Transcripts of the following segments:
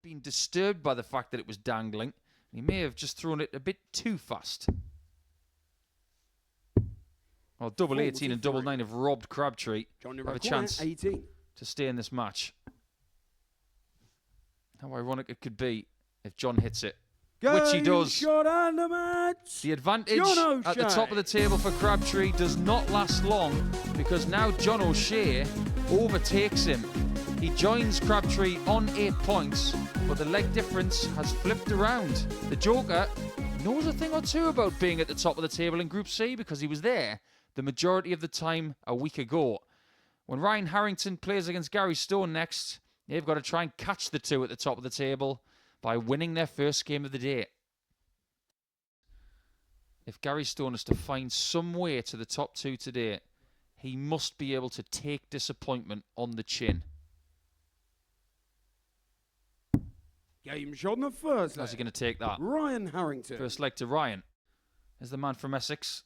been disturbed by the fact that it was dangling. He may have just thrown it a bit too fast. Well, double 18 and double 9 have robbed Crabtree of a chance to stay in this match. How ironic it could be if John hits it. Which he does. The advantage at the top of the table for Crabtree does not last long, because now John O'Shea overtakes him. He joins Crabtree on 8 points, but the leg difference has flipped around. The Joker knows a thing or two about being at the top of the table in Group C, because he was there the majority of the time a week ago. When Ryan Harrington plays against Gary Stone next, they've got to try and catch the two at the top of the table by winning their first game of the day. If Gary Stone is to find some way to the top two today, he must be able to take disappointment on the chin. Game shot on the first leg. How's he going to take that? Ryan Harrington. First leg to Ryan. There's the man from Essex.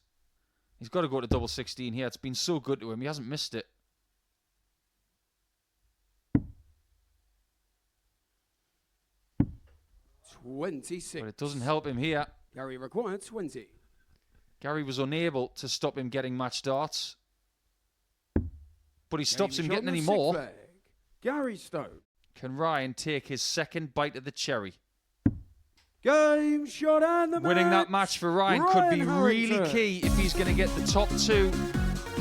He's got to go to double 16 here. It's been so good to him. He hasn't missed it. 26. But it doesn't help him here. Gary required 20. Gary was unable to stop him getting match darts. But he stops him getting any more. Gary Stone. Can Ryan take his second bite of the cherry? Game shot and the Winning that match for Ryan could be really key if he's going to get the top two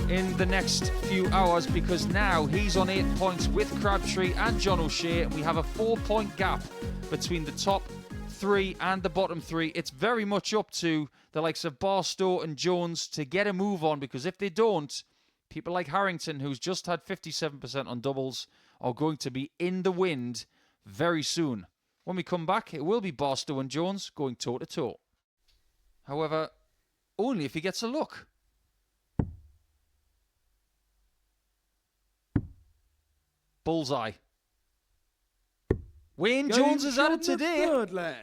in the next few hours, because now he's on 8 points with Crabtree and John O'Shea, and we have a 4-point gap between the top three and the bottom three. It's very much up to the likes of Barstow and Jones to get a move on, because if they don't, people like Harrington, who's just had 57% on doubles, are going to be in the wind very soon. When we come back, it will be Barstow and Jones going toe-to-toe. However, only if he gets a look. Bullseye. Wayne Jones is at it today. Third leg.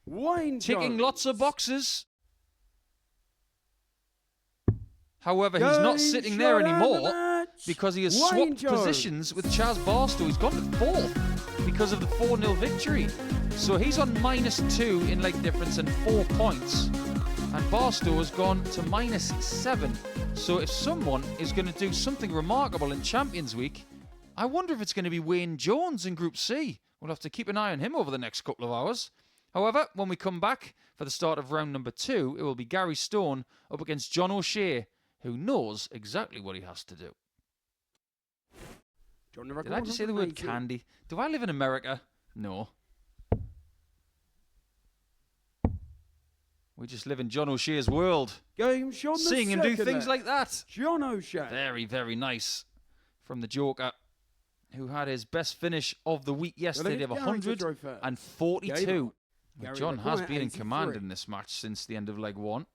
Wayne Ticking Jones. lots of boxes. However, he's not sitting there anymore because he has swapped positions with Chaz Barstow. He's gone to fourth because of the 4-0 victory. So he's on -2 in leg difference and 4 points. And Barstow has gone to -7. So if someone is going to do something remarkable in Champions Week, I wonder if it's going to be Wayne Jones in Group C. We'll have to keep an eye on him over the next couple of hours. However, when we come back for the start of round number 2, it will be Gary Stone up against John O'Shea, who knows exactly what he has to do. Did I just say the word candy? Do I live in America? No. We just live in John O'Shea's world. Game shot. Seeing him do things like that. John O'Shea. Very, very nice from the Joker, who had his best finish of the week yesterday of 142. John has been in command in this match since the end of leg 1.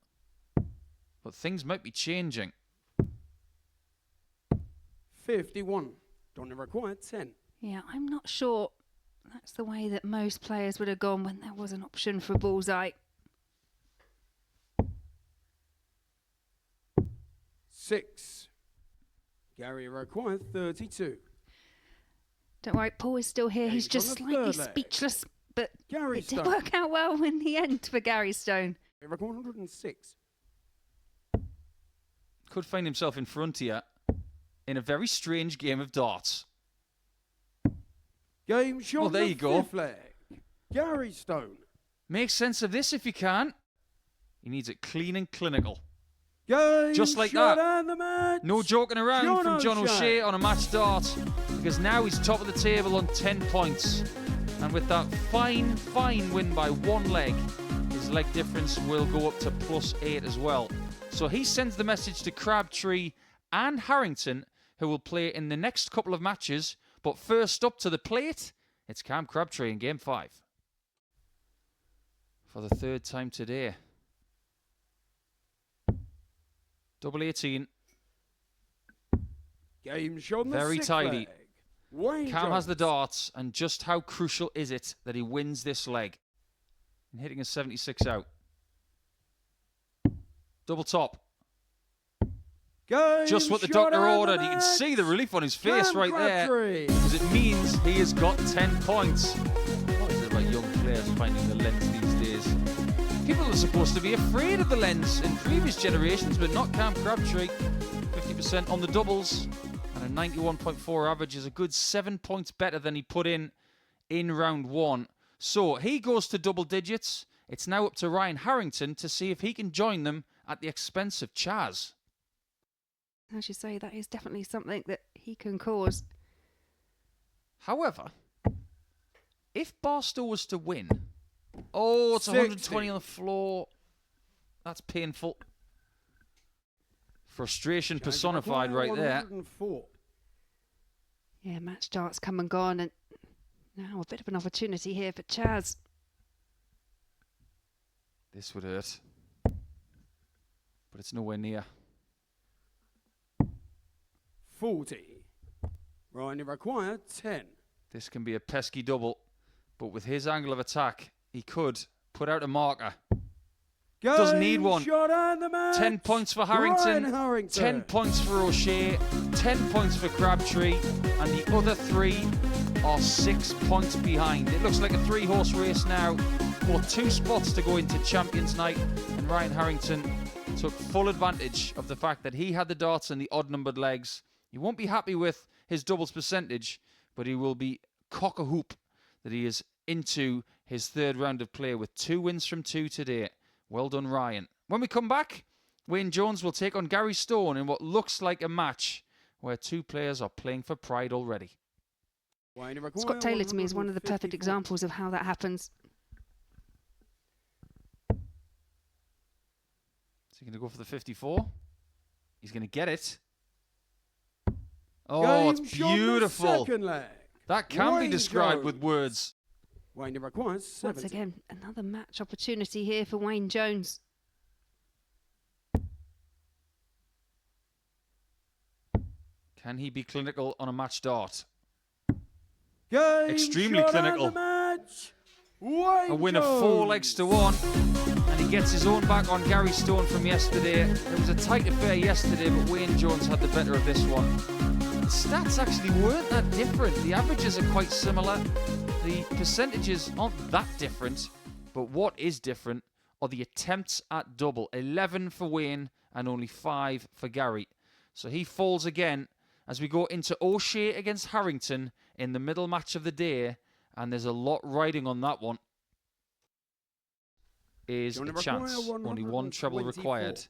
But things might be changing. 51. Don't require 10. Yeah, I'm not sure that's the way that most players would have gone when there was an option for a bullseye. 6. Gary required 32. Don't worry, Paul is still here. He's just slightly speechless, but it did work out well in the end for Gary Stone. 106. Could find himself in front here in a very strange game of darts. Game shot. Well, there you go. Leg. Gary Stone. Make sense of this if you can. He needs it clean and clinical. Game just like shot that. And the match. No joking around from John O'Shea on a match dart, because now he's top of the table on 10 points. And with that fine win by 1 leg, his leg difference will go up to +8 as well. So he sends the message to Crabtree and Harrington, who will play in the next couple of matches. But first up to the plate, it's Cam Crabtree in Game 5. For the 3rd time today. Double 18. Game shot. Very tidy. Wayne Cam Jones has the darts, and just how crucial is it that he wins this leg? And hitting a 76 out. Double top. Game just what the doctor ordered. You can see the relief on his face right there, because it means he has got 10 points. Oh, he's players finding the lens these days. People are supposed to be afraid of the lens in previous generations, but not Cam Crabtree. 50% on the doubles and a 91.4 average is a good 7 points better than he put in round one. So he goes to double digits. It's now up to Ryan Harrington to see if he can join them at the expense of Chaz. As you say, that is definitely something that he can cause. However, if Barstow was to win, oh, it's 120 on the floor. That's painful. Frustration personified right there. Yeah, match starts come and gone, and now a bit of an opportunity here for Chaz. This would hurt, but it's nowhere near. 40. Ryan require 10. This can be a pesky double, but with his angle of attack, he could put out a marker. Doesn't need one. 10 points for Harrington, 10 points for O'Shea, 10 points for Crabtree, and the other three are 6 points behind. It looks like a 3-horse race now, for 2 spots to go into Champions Night, and Ryan Harrington took full advantage of the fact that he had the darts and the odd-numbered legs. He won't be happy with his doubles percentage, but he will be cock-a-hoop that he is into his third round of play with 2 wins from 2 today. Well done, Ryan. When we come back, Wayne Jones will take on Gary Stone in what looks like a match where 2 players are playing for pride already. Scott Taylor, to me, is one of the perfect examples of how that happens. Is he going to go for the 54? He's going to get it. Oh, it's beautiful. That can be described with words. Wayne requires 70. Once again, another match opportunity here for Wayne Jones. Can he be clinical on a match dart? Game extremely clinical. A win of 4 legs to 1. And he gets his own back on Gary Stone from yesterday. It was a tight affair yesterday, but Wayne Jones had the better of this one. The stats actually weren't that different. The averages are quite similar. The percentages aren't that different. But what is different are the attempts at double. 11 for Wayne and only 5 for Gary. So he falls again as we go into O'Shea against Harrington in the middle match of the day. And there's a lot riding on that one. Is a chance. Only 1 treble required.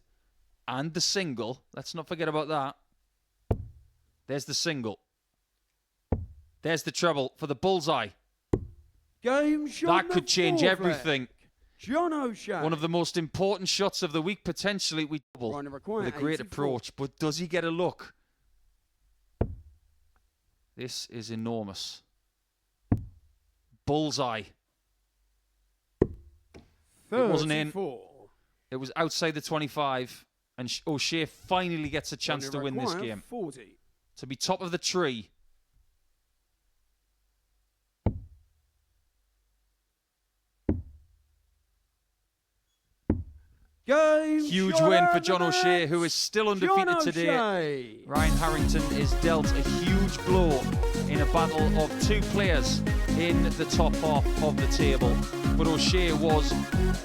And the single. Let's not forget about that. There's the single. There's the treble for the bullseye. That could change everything. John O'Shea. One of the most important shots of the week, potentially. We double with a great approach. But does he get a look? This is enormous. Bullseye. It wasn't in. It was outside the 25. And O'Shea finally gets a chance to win this game. 40. To be top of the tree. Huge win for John O'Shea, who is still undefeated today. Ryan Harrington is dealt a huge blow in a battle of 2 players in the top half of the table. But O'Shea was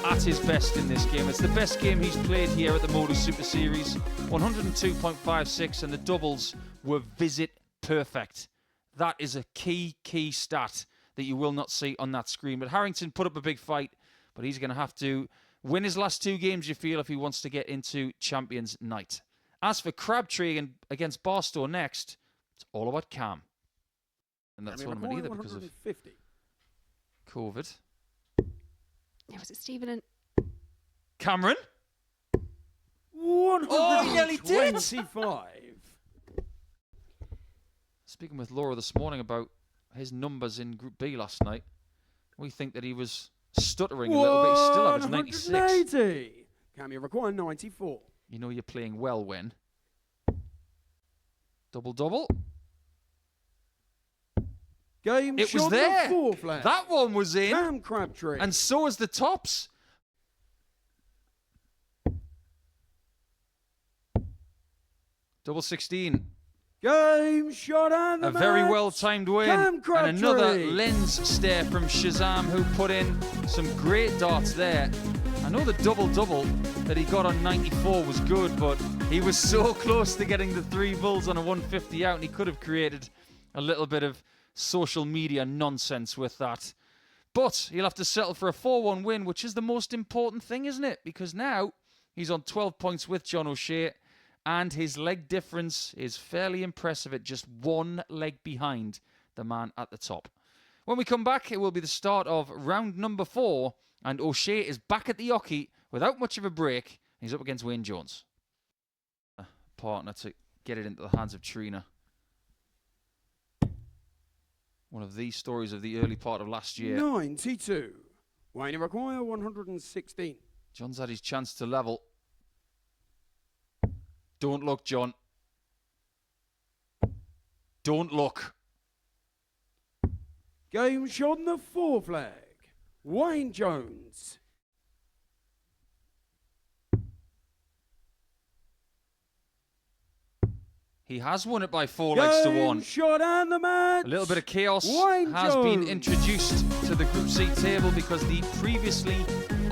at his best in this game. It's the best game he's played here at the Modu Super Series. 102.56, and the doubles were visit perfect. That is a key stat that you will not see on that screen. But Harrington put up a big fight, but he's going to have to win his last 2 games, you feel, if he wants to get into Champions Night. As for Crabtree against Barstow next, it's all about Cam. And that's one of either because of COVID. Yeah, was it Stephen and Cameron? 125. Oh, he nearly did! Speaking with Laura this morning about his numbers in Group B last night, we think that he was stuttering a little bit. He still averaged 96. Cam, you require 94. You know you're playing well when. Double. Game it was there. That one was in. Cam Crabtree. And so is the tops. Double 16. Game shot and the A very match. well-timed win. Cam And Crabtree. another lens stare from Shazam, who put in some great darts there. I know the double-double that he got on 94 was good, but he was so close to getting the 3 bulls on a 150 out, and he could have created a little bit of social media nonsense with that. But he'll have to settle for a 4-1 win, which is the most important thing, isn't it? Because now he's on 12 points with John O'Shea, and his leg difference is fairly impressive at just 1 leg behind the man at the top. When we come back, it will be the start of round number 4, and O'Shea is back at the Oki without much of a break. He's up against Wayne Jones. A partner to get it into the hands of Trina. One of these stories of the early part of last year. 92. Wayne require 116. John's had his chance to level. Don't look, John. Don't look. Game shot on the 4 flag. Wayne Jones. He has won it by 4 legs to 1. Shot and the match. A little bit of chaos Wayne has been Jones. introduced to the Group C table because the previously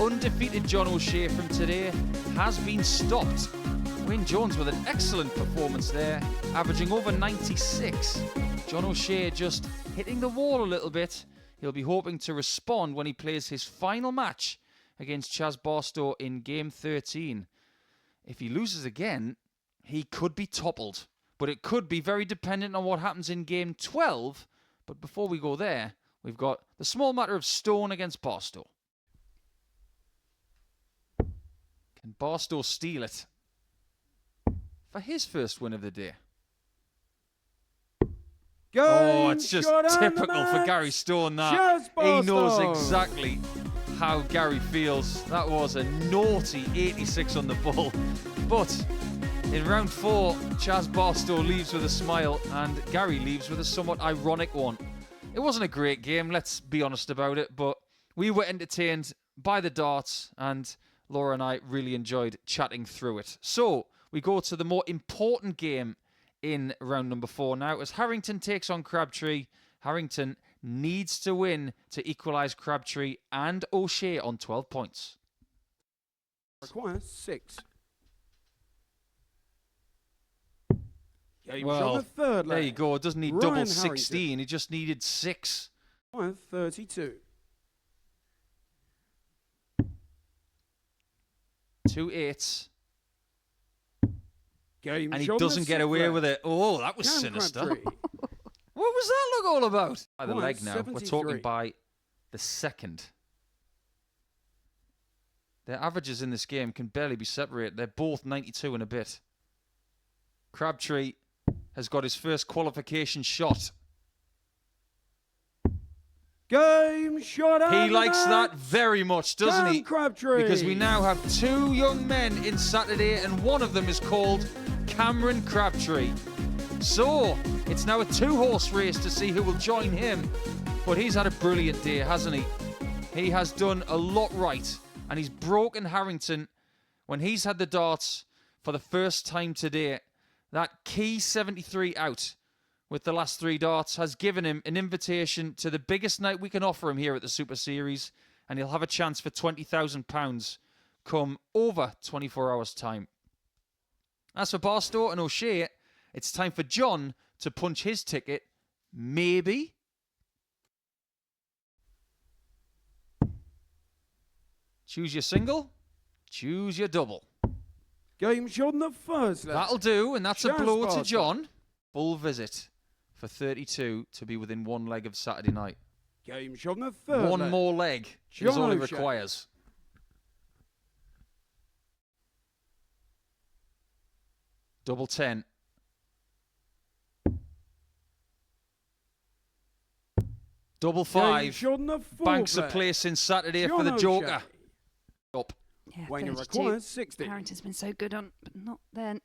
undefeated John O'Shea from today has been stopped. Wayne Jones with an excellent performance there, averaging over 96. John O'Shea just hitting the wall a little bit. He'll be hoping to respond when he plays his final match against Chaz Barstow in Game 13. If he loses again, he could be toppled. But it could be very dependent on what happens in Game 12. But before we go there, we've got the small matter of Stone against Barstow. Can Barstow steal it for his first win of the day? Oh, it's just typical for Gary Stone that. He knows exactly how Gary feels. That was a naughty 86 on the ball. But in round 4, Chaz Barstow leaves with a smile and Gary leaves with a somewhat ironic one. It wasn't a great game, let's be honest about it, but we were entertained by the darts and Laura and I really enjoyed chatting through it. So, we go to the more important game in round number 4 now as Harrington takes on Crabtree. Harrington needs to win to equalise Crabtree and O'Shea on 12 points. Require 6. Well, there you go. It doesn't need Ryan double Harrington. 16. He just needed 6. 32. 2 8s. Game And he shot doesn't the get away flag. with it. Oh, that was Cam sinister. Crabtree. What was that look all about? By the Right, leg now. We're 73. talking by the second. Their averages in this game can barely be separated. They're both 92 and a bit. Crabtree has got his first qualification shot. Game shot He and the likes that match. very much, doesn't Cam he? Crabtree. Because we now have 2 young men in Saturday, and one of them is called Cameron Crabtree. So, it's now a 2-horse race to see who will join him. But he's had a brilliant day, hasn't he? He has done a lot right, and he's broken Harrington when he's had the darts for the first time today. That key 73 out with the last 3 darts has given him an invitation to the biggest night we can offer him here at the Super Series, and he'll have a chance for £20,000 come over 24 hours' time. As for Barstow and O'Shea, it's time for John to punch his ticket. Maybe. Choose your single, choose your double. Game shot on the first leg. That'll do, and that's a Chaz blow to Barstow. John. Full visit for 32 to be within 1 leg of Saturday night. Game shot on the third One leg. more leg is John all it O'Shea. requires. Double 10. Double Game 5. shot on the fourth Banks a leg. place in Saturday for John the Joker. O'Shea. Up. Yeah, Wayne 32. requires 60. Harrington's been so good on, but not then.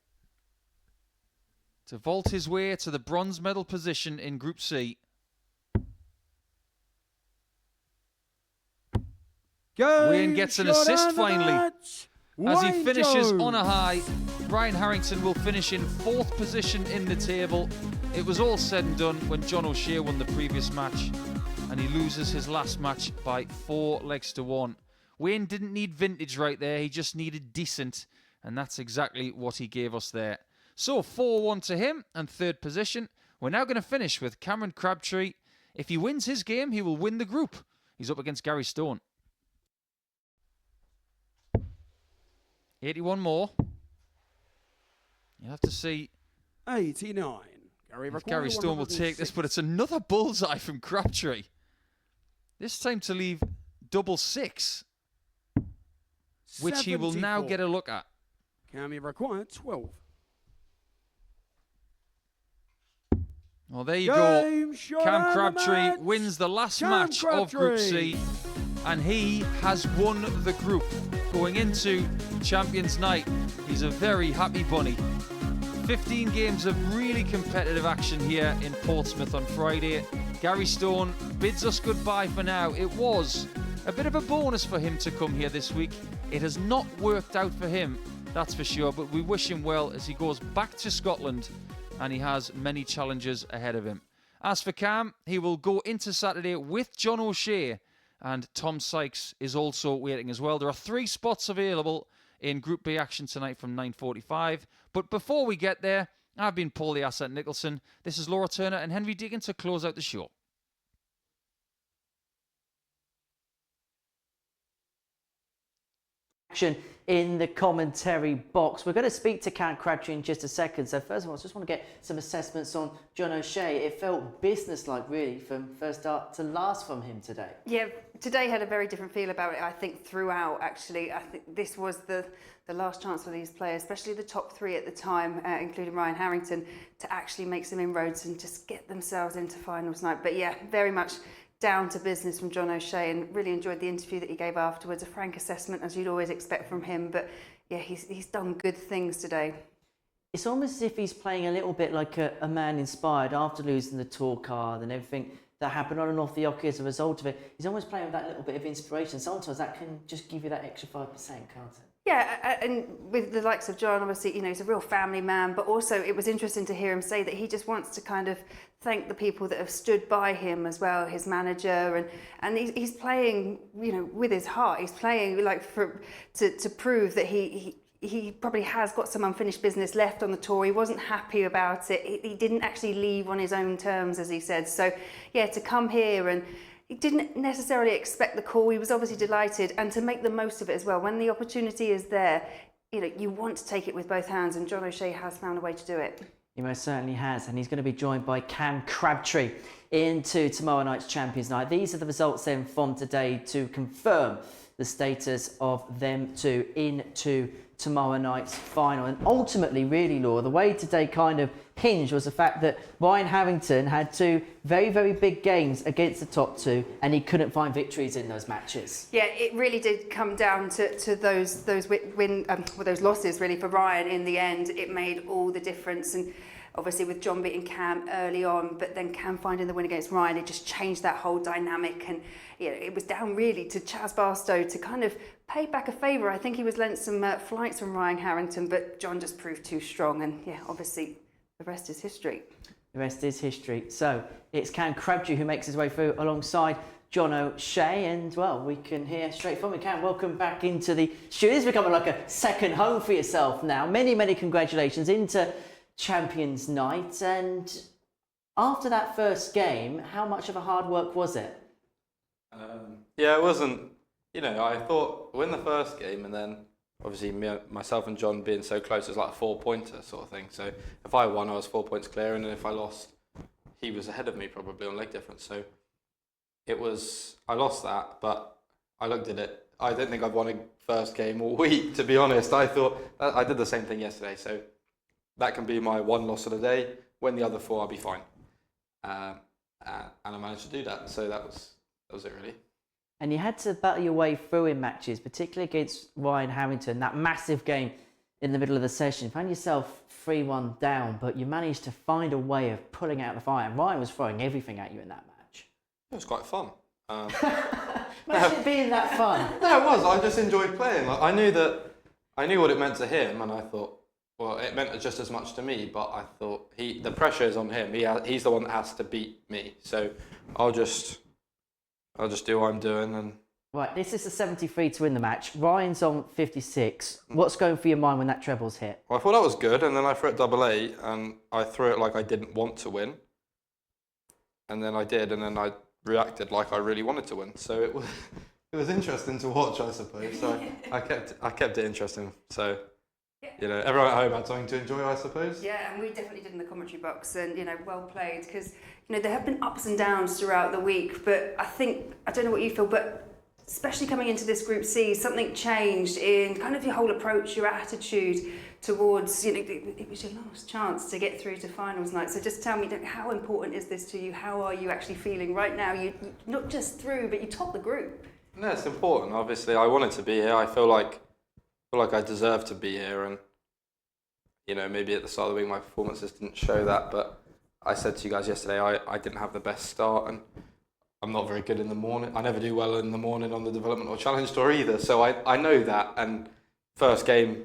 To vault his way to the bronze medal position in Group C. Game Wayne gets an shot assist and the finally. match. As he Wayne finishes Jones. on a high, Ryan Harrington will finish in 4th position in the table. It was all said and done when John O'Shea won the previous match, and he loses his last match by 4 legs to 1. Wayne didn't need vintage right there, he just needed decent, and that's exactly what he gave us there. So 4-1 to him, and 3rd position. We're now going to finish with Cameron Crabtree. If he wins his game, he will win the group. He's up against Gary Stone. 81 more. You have to see 89. if Gary Stone will take this, but it's another bullseye from Crabtree. This time to leave double 6, which he will now get a look at. Cammy required 12. Well, there you go. Cam Crabtree wins the last match of Group C, and he has won the group. Going into Champions Night, he's a very happy bunny. 15 games of really competitive action here in Portsmouth on Friday. Gary Stone bids us goodbye for now. It was a bit of a bonus for him to come here this week. It has not worked out for him, that's for sure, but we wish him well as he goes back to Scotland, and he has many challenges ahead of him. As for Cam, he will go into Saturday with John O'Shea, and Tom Sykes is also waiting as well. There are 3 spots available in Group B action tonight from 9:45. But before we get there, I've been Paul the Asset Nicholson. This is Laura Turner and Henry Deegan to close out the show. In the commentary box. We're going to speak to Cam Crabtree in just a second. So first of all, I just want to get some assessments on John O'Shea. It felt businesslike, really, from first start to last from him today. Yeah, today had a very different feel about it, I think, throughout, actually. I think this was the last chance for these players, especially the top 3 at the time, including Ryan Harrington, to actually make some inroads and just get themselves into finals night. But yeah, very much down to business from John O'Shea, and really enjoyed the interview that he gave afterwards. A frank assessment, as you'd always expect from him, but yeah, he's done good things today. It's almost as if he's playing a little bit like a man inspired after losing the tour card and everything that happened on and off the hockey as a result of it. He's almost playing with that little bit of inspiration. Sometimes that can just give you that extra 5%, can't it? Yeah, and with the likes of John, obviously, he's a real family man, but also it was interesting to hear him say that he just wants to kind of thank the people that have stood by him as well, his manager, and he's playing, with his heart. He's playing to prove that he probably has got some unfinished business left on the tour. He wasn't happy about it. He didn't actually leave on his own terms, as he said. So, yeah, to come here, and he didn't necessarily expect the call. He was obviously delighted, and to make the most of it as well. When the opportunity is there, you want to take it with both hands, and John O'Shea has found a way to do it. He most certainly has, and he's going to be joined by Cam Crabtree into tomorrow night's Champions Night. These are the results then from today to confirm the status of them two into tomorrow night's final. And ultimately, really, Laura, the way today kind of hinged was the fact that Ryan Harrington had 2 very, very big games against the top 2, and he couldn't find victories in those matches. Yeah, it really did come down to those losses really for Ryan in the end. It made all the difference, and obviously with John beating Cam early on, but then Cam finding the win against Ryan, it just changed that whole dynamic, and it was down really to Chaz Barstow to kind of pay back a favour. I think he was lent some flights from Ryan Harrington, but John just proved too strong, and yeah, obviously the rest is history. The rest is history. So it's Cam Crabtree who makes his way through alongside John O'Shea, and well, we can hear straight from you. Cam, welcome back into the studio. It's becoming like a second home for yourself now. Many, many congratulations into Champions Night. And after that first game, how much of a hard work was it? Yeah, it wasn't. I thought win the first game, and then obviously myself and John being so close, it was like a 4-pointer sort of thing. So if I won, I was 4 points clear, and then if I lost, he was ahead of me probably on leg difference. So I lost that, but I looked at it. I didn't think I'd won a first game all week, to be honest. I thought I did the same thing yesterday, so that can be my one loss of the day. Win the other 4, I'll be fine. And I managed to do that, so that was it really. And you had to battle your way through in matches, particularly against Ryan Harrington, that massive game in the middle of the session. You found yourself 3-1 down, but you managed to find a way of pulling out the fire. And Ryan was throwing everything at you in that match. It was quite fun. Imagine it being that fun. No, it was. I just enjoyed playing. I knew what it meant to him, and I thought, well, it meant just as much to me, but I thought the pressure is on him. He's the one that has to beat me. So I'll just do what I'm doing. And Right, this is the 73 to win the match. Ryan's on 56. What's going through your mind when that treble's hit? well, I thought that was good, and then I threw it double A, and I threw it like I didn't want to win, and then I did, and then I reacted like I really wanted to win. So it was interesting to watch, I suppose. So I kept it interesting. So everyone at home had something to enjoy, I suppose. Yeah, and we definitely did in the commentary box, and well played, because there have been ups and downs throughout the week, but I don't know what you feel, but especially coming into this Group C, something changed in kind of your whole approach, your attitude towards, it was your last chance to get through to finals night. So just tell me, how important is this to you? How are you actually feeling right now? You not just through, but you top the group. No, it's important. Obviously, I wanted to be here. I feel like I deserve to be here, and maybe at the start of the week my performances didn't show that, but I said to you guys yesterday I didn't have the best start, and I'm not very good in the morning. I never do well in the morning on the development or challenge tour either, so I know that. And first game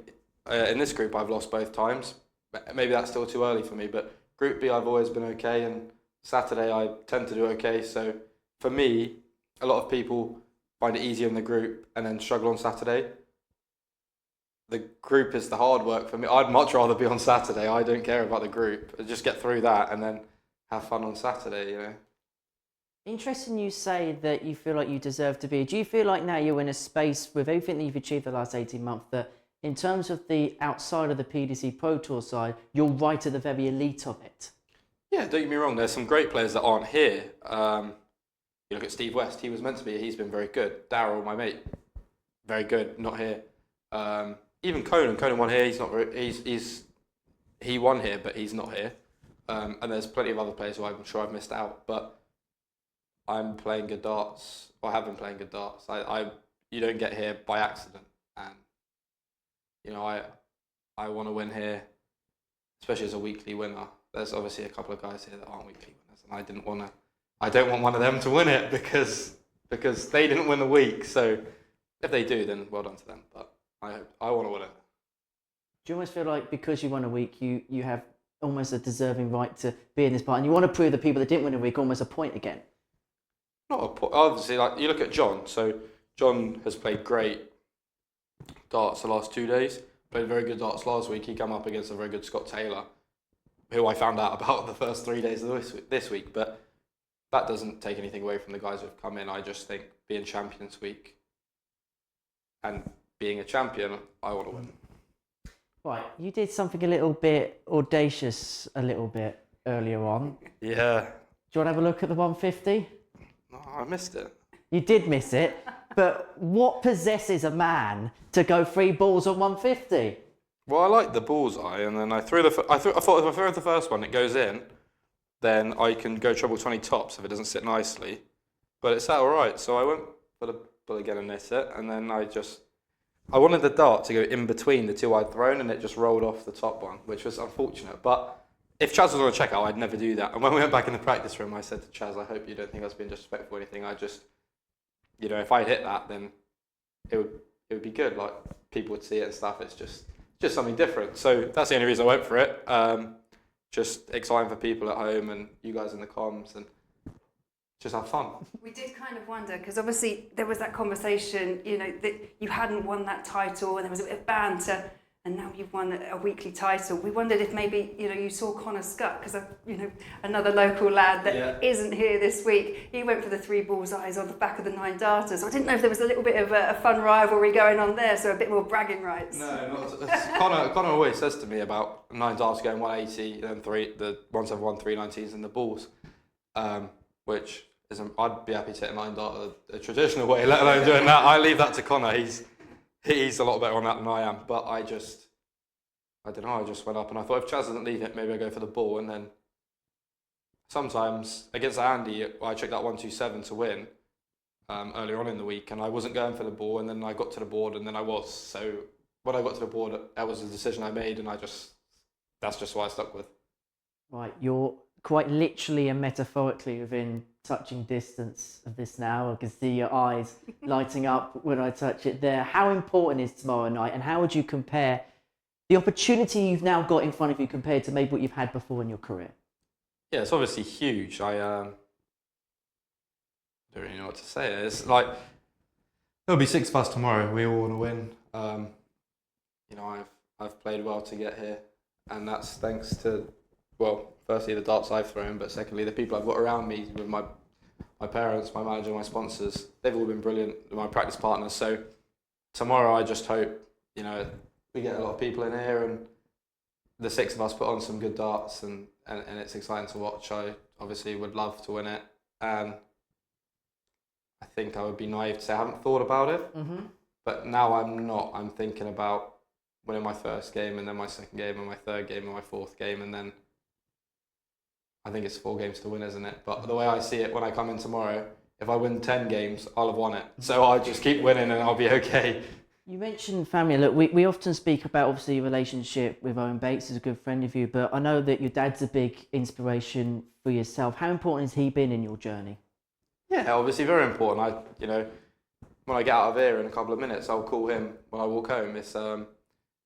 in this group I've lost both times. Maybe that's still too early for me, but Group B I've always been okay, and Saturday I tend to do okay. So for me, a lot of people find it easier in the group and then struggle on Saturday. The group is the hard work for me. I'd much rather be on Saturday. I don't care about the group. Just get through that and then have fun on Saturday, Interesting you say that you feel like you deserve to be. Do you feel like now you're in a space with everything that you've achieved the last 18 months that in terms of the outside of the PDC Pro Tour side, you're right at the very elite of it? Yeah, don't get me wrong. There's some great players that aren't here. You look at Steve West. He was meant to be. He's been very good. Daryl, my mate, very good. Not here. Even Conan. Conan won here. He's not. He won here, but he's not here. And there's plenty of other players who I'm sure I've missed out. But I'm playing good darts. Or I have been playing good darts. You don't get here by accident, and I want to win here, especially as a weekly winner. There's obviously a couple of guys here that aren't weekly winners, and I don't want one of them to win it because they didn't win the week. So if they do, then well done to them. But I want to win it. Do you almost feel like because you won a week, you have almost a deserving right to be in this part, and you want to prove the people that didn't win a week almost a point again? Not a point. Obviously, like you look at John. So John has played great darts the last 2 days. Played very good darts last week. He came up against a very good Scott Taylor, who I found out about the first 3 days of this week. But that doesn't take anything away from the guys who've come in. I just think being Champions Week and being a champion, I want to win. Right, you did something a little bit audacious a little bit earlier on. Yeah. Do you want to have a look at the 150? No, I missed it. You did miss it, but what possesses a man to go 3 balls on 150? Well, I like the bullseye, and then I thought if I throw the first one, it goes in, then I can go treble 20 tops if it doesn't sit nicely. But it sat all right, so I went for the bull again and missed it, and then I wanted the dart to go in between the two I'd thrown, and it just rolled off the top one, which was unfortunate. But if Chaz was on a checkout, I'd never do that. And when we went back in the practice room, I said to Chaz, I hope you don't think I was being disrespectful or anything. I just, if I hit that, then it would be good. Like, people would see it and stuff. It's just something different. So that's the only reason I went for it. Just exciting for people at home and you guys in the comms, and just have fun. We did kind of wonder, because obviously there was that conversation, that you hadn't won that title, and there was a bit of banter, and now you've won a weekly title. We wondered if maybe, you saw Connor Scutt, because, another local lad that isn't here this week, he went for the 3 bullseyes on the back of the 9 darters. I didn't know if there was a little bit of a fun rivalry going on there, so a bit more bragging rights. No, Connor always says to me about 9 darts going 180, and the 171, 319s and the balls, which I'd be happy to hit a 9 dart a traditional way, let alone doing that. I leave that to Connor. He's a lot better on that than I am. But I just went up and I thought if Chaz doesn't leave it, maybe I go for the ball. And then sometimes against Andy, I checked that 127 to win earlier on in the week, and I wasn't going for the ball. And then I got to the board, and then I was. So when I got to the board, that was the decision I made, and that's just what I stuck with. Right, you're quite literally and metaphorically within touching distance of this now. I can see your eyes lighting up when I touch it there. How important is tomorrow night, and how would you compare the opportunity you've now got in front of you compared to maybe what you've had before in your career? Yeah, it's obviously huge. I don't really know what to say. It's like there'll be 6 of us tomorrow. We all want to win. You know, I've played well to get here, and that's thanks to, well, firstly the darts I've thrown, but secondly the people I've got around me with my parents, my manager, my sponsors. They've all been brilliant. My practice partners. So tomorrow, I just hope, you know, we get a lot of people in here and the 6 of us put on some good darts, and it's exciting to watch. I obviously would love to win it, and I think I would be naive to say I haven't thought about it, but now I'm not. I'm thinking about winning my first game, and then my second game, and my third game, and my fourth game, and then I think it's 4 games to win, isn't it? But the way I see it, when I come in tomorrow, if I win 10 games, I'll have won it. So I'll just keep winning and I'll be okay. You mentioned family. Look, we often speak about, obviously, your relationship with Owen Bates, is a good friend of you, but I know that your dad's a big inspiration for yourself. How important has he been in your journey? Yeah, obviously very important. You know, when I get out of here in a couple of minutes, I'll call him when I walk home. It's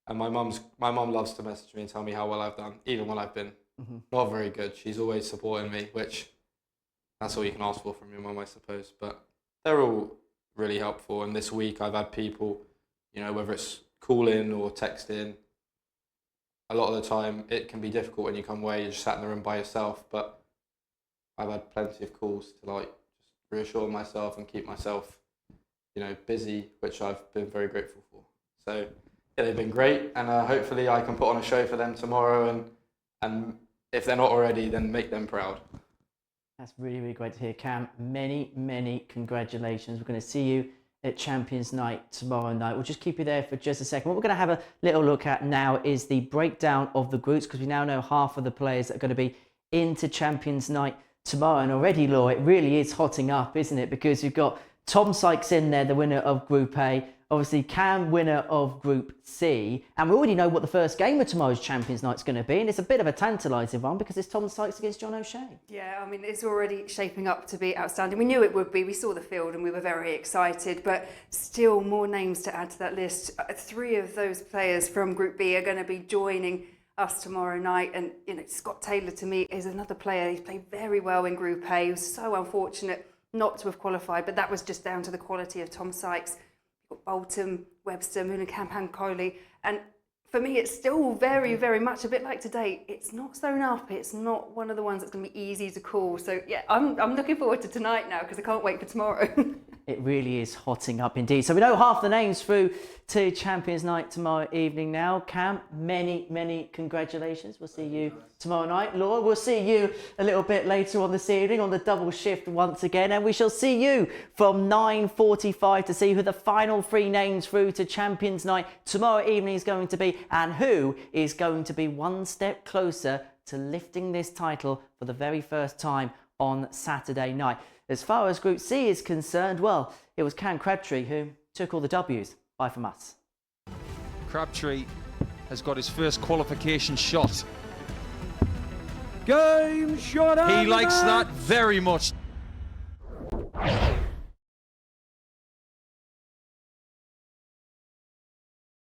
and my mum loves to message me and tell me how well I've done, even when I've been not very good. She's always supporting me, which that's all you can ask for from your mum, I suppose. But they're all really helpful. And this week I've had people, you know, whether it's calling or texting, a lot of the time it can be difficult when you come away, you're just sat in the room by yourself, but I've had plenty of calls to like just reassure myself and keep myself, you know, busy, which I've been very grateful for. So yeah, they've been great, and hopefully I can put on a show for them tomorrow, and if they're not already, then make them proud. That's really, really great to hear, Cam. Many, many congratulations. We're going to see you at Champions Night tomorrow night. We'll just keep you there for just a second. What we're going to have a little look at now is the breakdown of the groups, because we now know half of the players that are going to be into Champions Night tomorrow. And already, Law, it really is hotting up, isn't it? Because you've got Tom Sykes in there, the winner of Group A. Obviously, Cam, winner of Group C. And we already know what the first game of tomorrow's Champions Night is going to be. And it's a bit of a tantalising one because it's Tom Sykes against John O'Shea. Yeah, I mean, it's already shaping up to be outstanding. We knew it would be. We saw the field and we were very excited, but still more names to add to that list. 3 of those players from Group B are going to be joining us tomorrow night. And, you know, Scott Taylor, to me, is another player. He's played very well in Group A. He was so unfortunate not to have qualified, but that was just down to the quality of Tom Sykes. Bolton, Webster, Moonenkamp, Coley, and for me it's still very, very much a bit like today. It's not sewn up, it's not one of the ones that's going to be easy to call. So yeah, I'm looking forward to tonight now because I can't wait for tomorrow. It really is hotting up indeed. So we know half the names through to Champions Night tomorrow evening now. Cam, many, many congratulations. We'll see you tomorrow night. Laura, we'll see you a little bit later on this evening on the double shift once again. And we shall see you from 9:45 to see who the final 3 names through to Champions Night tomorrow evening is going to be, and who is going to be one step closer to lifting this title for the very first time on Saturday night. As far as Group C is concerned, well, it was Cam Crabtree who took all the W's. Bye from us. Crabtree has got his first qualification shot. Game shot. He likes that very much.